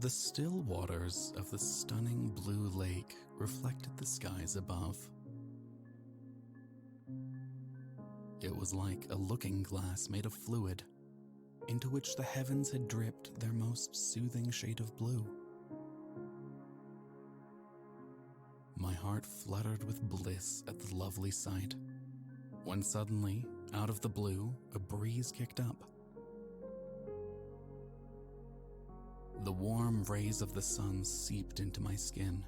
The still waters of the stunning blue lake reflected the skies above. It was like a looking glass made of fluid, into which the heavens had dripped their most soothing shade of blue. My heart fluttered with bliss at the lovely sight, when suddenly, out of the blue, a breeze kicked up. The warm rays of the sun seeped into my skin.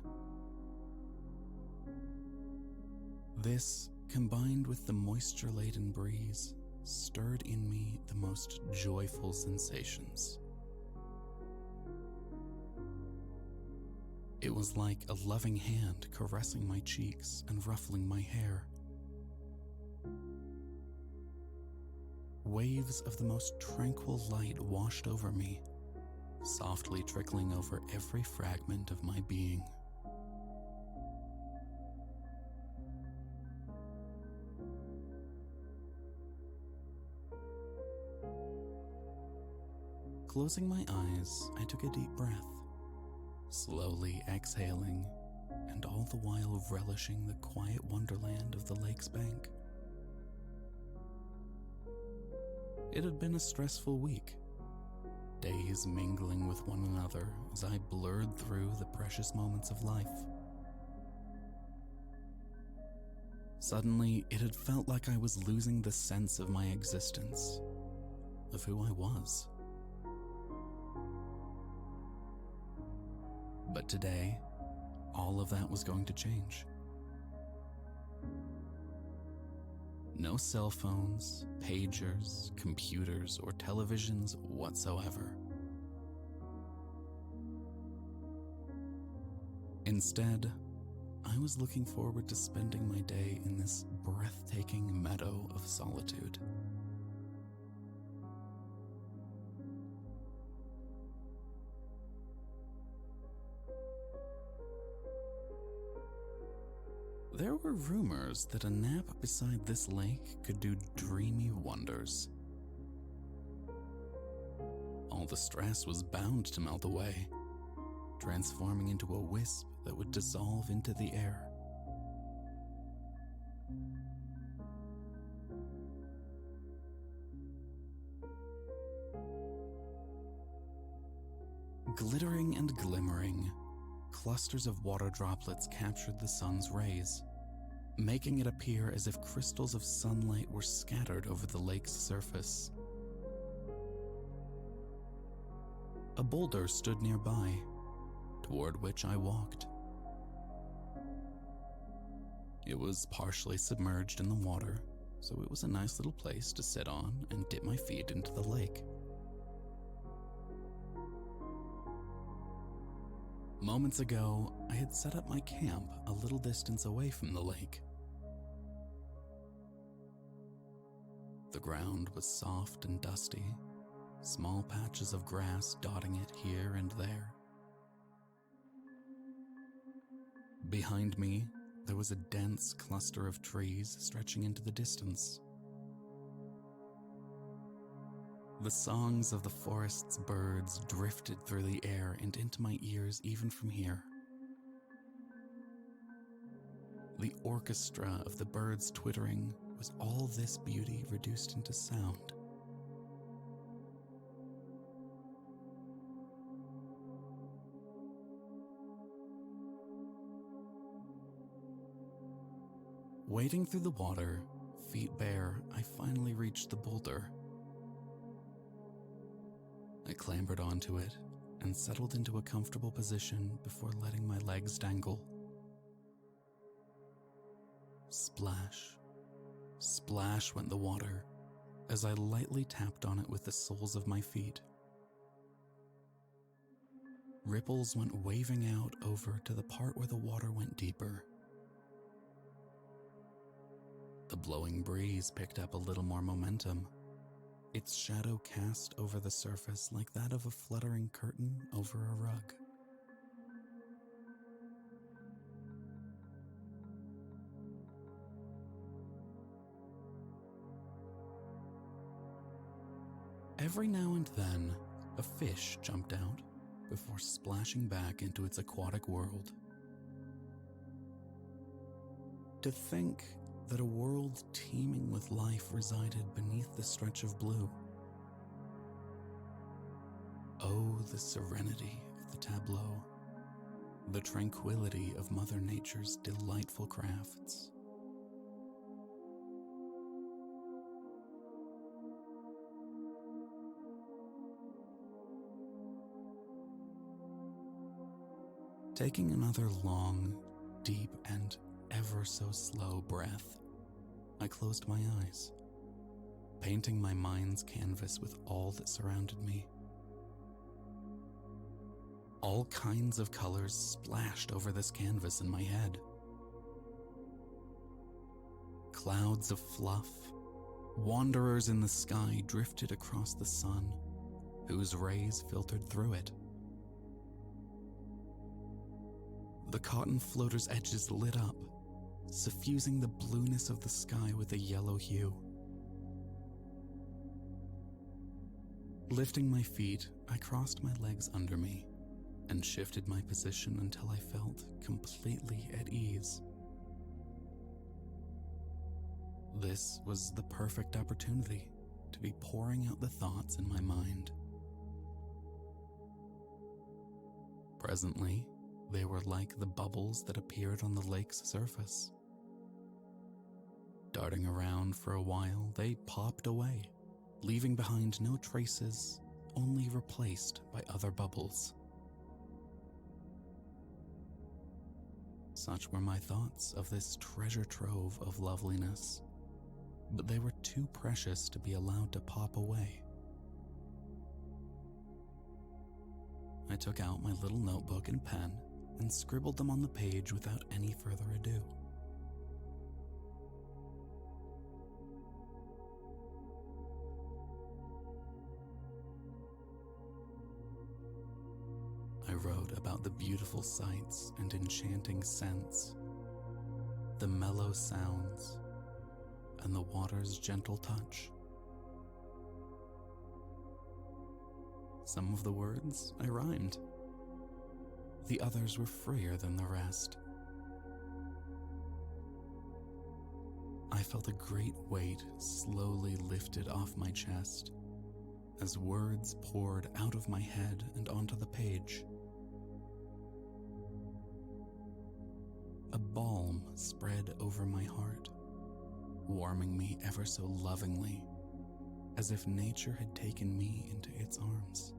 This, combined with the moisture-laden breeze, stirred in me the most joyful sensations. It was like a loving hand caressing my cheeks and ruffling my hair. Waves of the most tranquil light washed over me, softly trickling over every fragment of my being. Closing my eyes, I took a deep breath, slowly exhaling, and all the while relishing the quiet wonderland of the lake's bank. It had been a stressful week, days mingling with one another as I blurred through the precious moments of life. Suddenly, it had felt like I was losing the sense of my existence, of who I was. But today, all of that was going to change. No cell phones, pagers, computers, or televisions whatsoever. Instead, I was looking forward to spending my day in this breathtaking meadow of solitude. There were rumors that a nap beside this lake could do dreamy wonders. All the stress was bound to melt away, transforming into a wisp that would dissolve into the air. Glittering and glimmering, clusters of water droplets captured the sun's rays, making it appear as if crystals of sunlight were scattered over the lake's surface. A boulder stood nearby, toward which I walked. It was partially submerged in the water, so it was a nice little place to sit on and dip my feet into the lake. Moments ago, I had set up my camp a little distance away from the lake. The ground was soft and dusty, small patches of grass dotting it here and there. Behind me, there was a dense cluster of trees stretching into the distance. The songs of the forest's birds drifted through the air and into my ears even from here. The orchestra of the birds twittering was all this beauty reduced into sound. Wading through the water, feet bare, I finally reached the boulder. I clambered onto it and settled into a comfortable position before letting my legs dangle. Splash, splash went the water as I lightly tapped on it with the soles of my feet. Ripples went waving out over to the part where the water went deeper. The blowing breeze picked up a little more momentum, its shadow cast over the surface like that of a fluttering curtain over a rug. Every now and then, a fish jumped out before splashing back into its aquatic world. To think that a world teeming with life resided beneath the stretch of blue. Oh, the serenity of the tableau, the tranquility of Mother Nature's delightful crafts. Taking another long, deep, and ever so slow breath, I closed my eyes, painting my mind's canvas with all that surrounded me. All kinds of colors splashed over this canvas in my head. Clouds of fluff, wanderers in the sky drifted across the sun, whose rays filtered through it. The cotton floater's edges lit up, suffusing the blueness of the sky with a yellow hue. Lifting my feet, I crossed my legs under me and shifted my position until I felt completely at ease. This was the perfect opportunity to be pouring out the thoughts in my mind. Presently, they were like the bubbles that appeared on the lake's surface. Darting around for a while, they popped away, leaving behind no traces, only replaced by other bubbles. Such were my thoughts of this treasure trove of loveliness, but they were too precious to be allowed to pop away. I took out my little notebook and pen and scribbled them on the page without any further ado. I wrote about the beautiful sights and enchanting scents, the mellow sounds, and the water's gentle touch. Some of the words I rhymed. The others were freer than the rest. I felt a great weight slowly lifted off my chest as words poured out of my head and onto the page. A balm spread over my heart, warming me ever so lovingly, as if nature had taken me into its arms.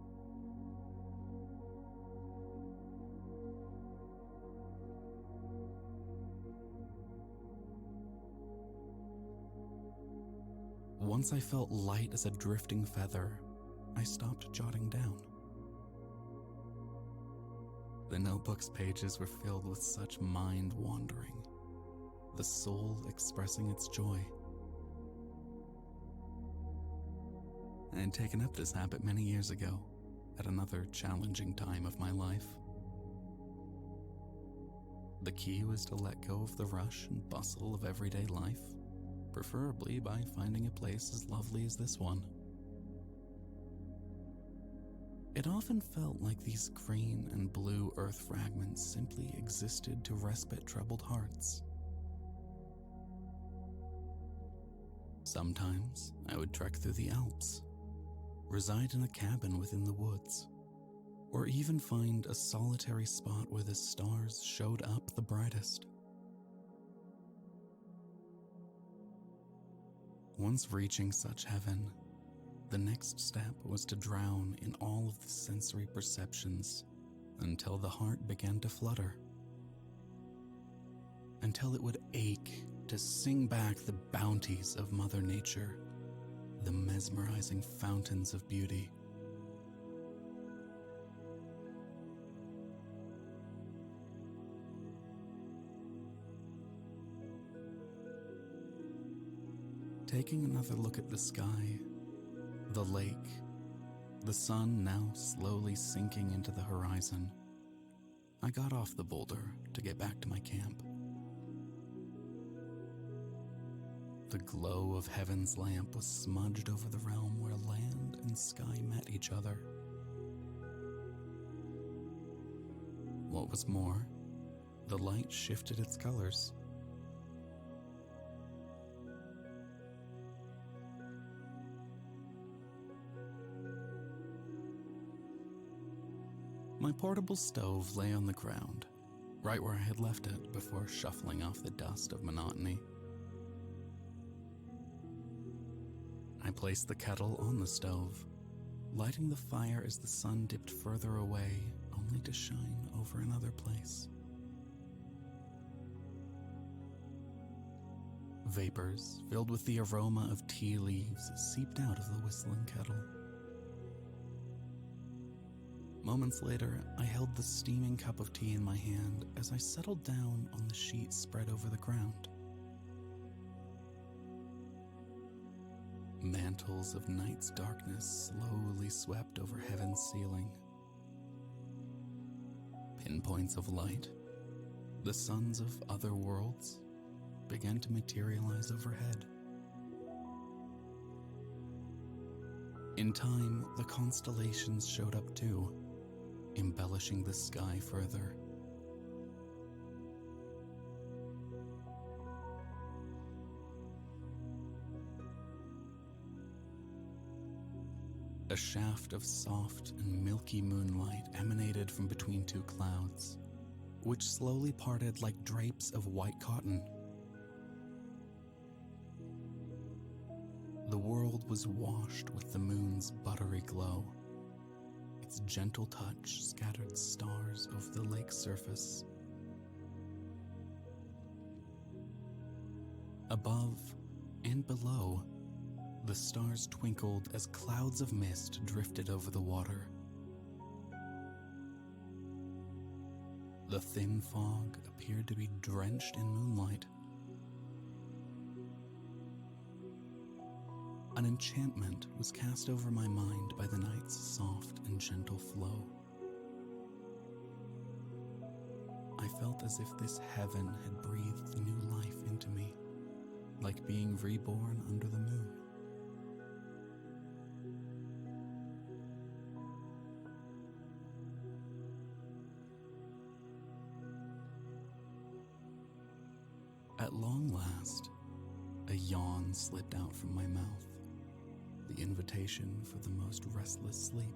Once I felt light as a drifting feather, I stopped jotting down. The notebook's pages were filled with such mind-wandering, the soul expressing its joy. I had taken up this habit many years ago, at another challenging time of my life. The key was to let go of the rush and bustle of everyday life, preferably by finding a place as lovely as this one. It often felt like these green and blue earth fragments simply existed to respite troubled hearts. Sometimes I would trek through the Alps, reside in a cabin within the woods, or even find a solitary spot where the stars showed up the brightest. Once reaching such heaven, the next step was to drown in all of the sensory perceptions until the heart began to flutter, until it would ache to sing back the bounties of Mother Nature, the mesmerizing fountains of beauty. Taking another look at the sky, the lake, the sun now slowly sinking into the horizon, I got off the boulder to get back to my camp. The glow of heaven's lamp was smudged over the realm where land and sky met each other. What was more, the light shifted its colors. My portable stove lay on the ground, right where I had left it before shuffling off the dust of monotony. I placed the kettle on the stove, lighting the fire as the sun dipped further away, only to shine over another place. Vapors, filled with the aroma of tea leaves, seeped out of the whistling kettle. Moments later, I held the steaming cup of tea in my hand as I settled down on the sheet spread over the ground. Mantles of night's darkness slowly swept over heaven's ceiling. Pinpoints of light, the suns of other worlds, began to materialize overhead. In time, the constellations showed up too, embellishing the sky further. A shaft of soft and milky moonlight emanated from between two clouds, which slowly parted like drapes of white cotton. The world was washed with the moon's buttery glow. Its gentle touch scattered stars over the lake's surface. Above and below, the stars twinkled as clouds of mist drifted over the water. The thin fog appeared to be drenched in moonlight. An enchantment was cast over my mind by the night's soft and gentle flow. I felt as if this heaven had breathed new life into me, like being reborn under the moon. At long last, a yawn slipped out from my mouth, the invitation for the most restless sleep.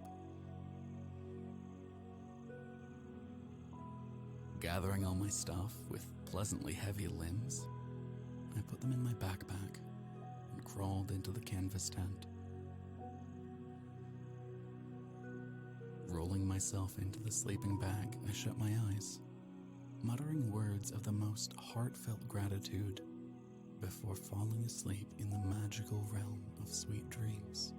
Gathering all my stuff with pleasantly heavy limbs, I put them in my backpack and crawled into the canvas tent. Rolling myself into the sleeping bag, I shut my eyes, muttering words of the most heartfelt gratitude before falling asleep in the magical realm of sweet dreams.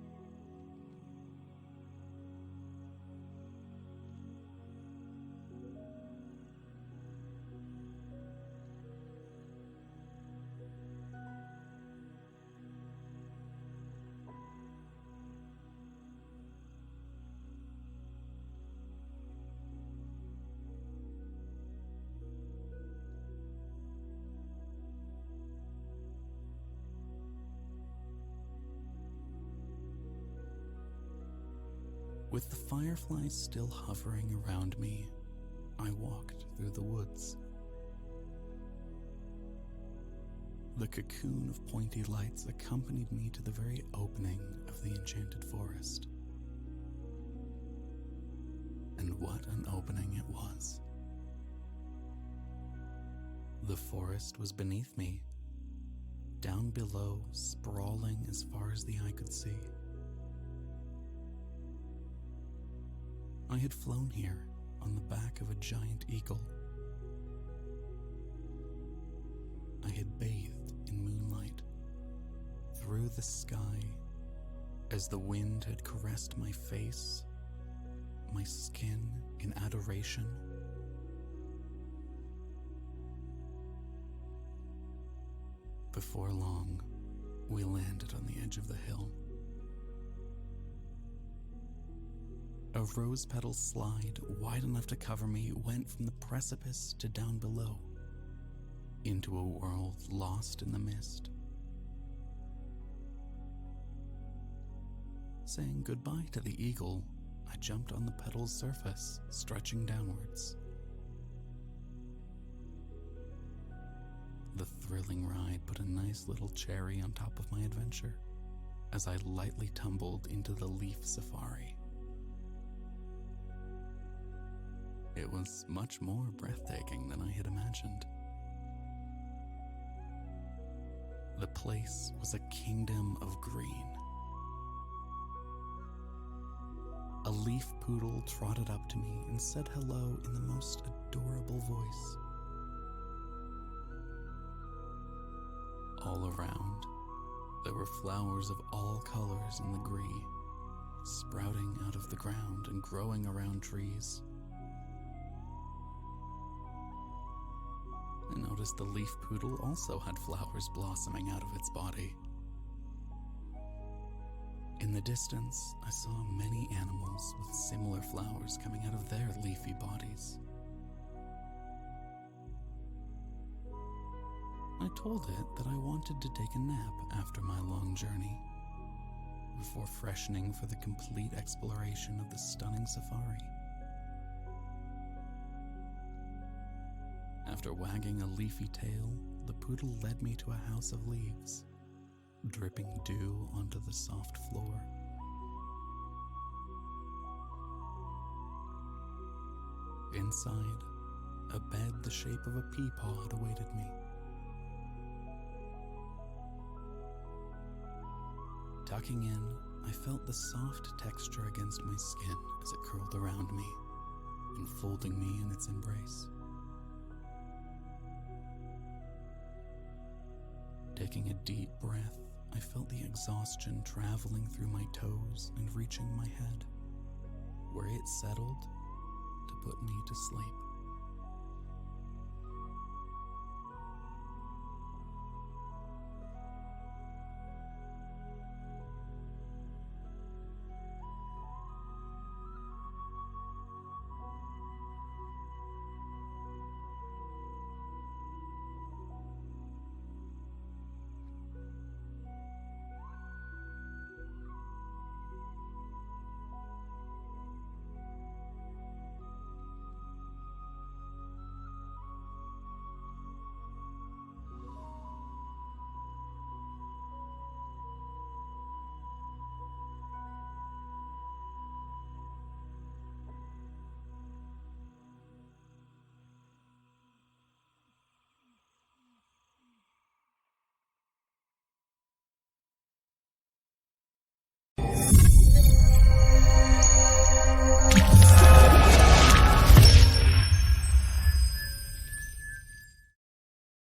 With the fireflies still hovering around me, I walked through the woods. The cocoon of pointy lights accompanied me to the very opening of the enchanted forest. And what an opening it was. The forest was beneath me, down below, sprawling as far as the eye could see. I had flown here on the back of a giant eagle. I had bathed in moonlight through the sky as the wind had caressed my face, my skin in adoration. Before long, we landed on the edge of the hill. A rose petal slide wide enough to cover me went from the precipice to down below, into a world lost in the mist. Saying goodbye to the eagle, I jumped on the petal's surface, stretching downwards. thrilling ride put a nice little cherry on top of my adventure as I lightly tumbled into the leaf safari. It was much more breathtaking than I had imagined. The place was a kingdom of green. A leaf poodle trotted up to me and said hello in the most adorable voice. All around, there were flowers of all colors in the green, sprouting out of the ground and growing around trees. I noticed the leaf poodle also had flowers blossoming out of its body. In the distance, I saw many animals with similar flowers coming out of their leafy bodies. I told it that I wanted to take a nap after my long journey, before freshening for the complete exploration of the stunning safari. After wagging a leafy tail, the poodle led me to a house of leaves, dripping dew onto the soft floor. Inside, a bed the shape of a pea pod awaited me. Tucking in, I felt the soft texture against my skin as it curled around me, enfolding me in its embrace. Taking a deep breath, I felt the exhaustion traveling through my toes and reaching my head, where it settled to put me to sleep.